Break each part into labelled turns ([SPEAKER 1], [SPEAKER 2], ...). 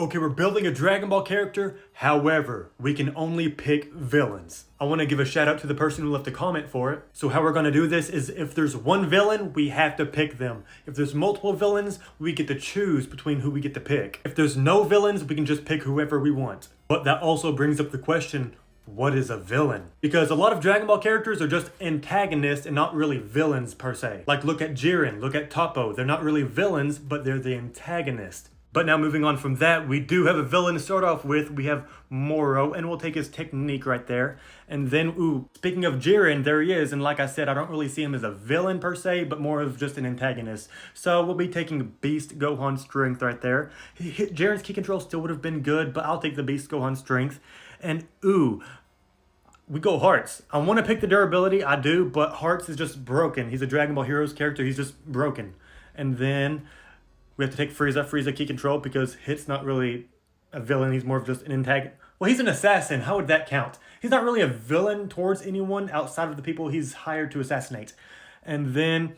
[SPEAKER 1] Okay, we're building a Dragon Ball character, however, we can only pick villains. I want to give a shout out to the person who left a comment for it. So how we're going to do this is if there's one villain, we have to pick them. If there's multiple villains, we get to choose between who we get to pick. If there's no villains, we can just pick whoever we want. But that also brings up the question, what is a villain? Because a lot of Dragon Ball characters are just antagonists and not really villains per se. Like look at Jiren, look at Toppo. They're not really villains, but they're the antagonist. But now moving on from that, we do have a villain to start off with. We have Moro, and we'll take his technique right there. And then, speaking of Jiren, there he is. And like I said, I don't really see him as a villain per se, but more of just an antagonist. So we'll be taking Beast Gohan Strength right there. Jiren's key control still would have been good, but I'll take the Beast Gohan Strength. And we go Hearts. I want to pick the durability, I do, but Hearts is just broken. He's a Dragon Ball Heroes character, he's just broken. And then we have to take Frieza key control because Hit's not really a villain. He's more of just an antagonist. Well, he's an assassin. How would that count? He's not really a villain towards anyone outside of the people he's hired to assassinate. And then,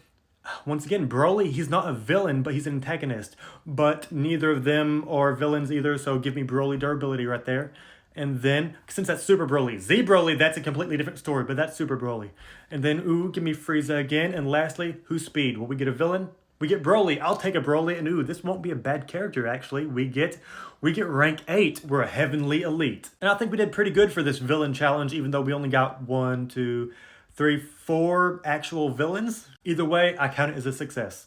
[SPEAKER 1] once again, Broly, he's not a villain, but he's an antagonist. But neither of them are villains either, so give me Broly durability right there. And then, since that's Super Broly, Z Broly, that's a completely different story, but that's Super Broly. And then, give me Frieza again. And lastly, who's Speed? Will we get a villain? We get Broly. I'll take a Broly, and this won't be a bad character, actually. We get rank 8. We're a heavenly elite. And I think we did pretty good for this villain challenge, even though we only got 1, 2, 3, 4 actual villains. Either way, I count it as a success.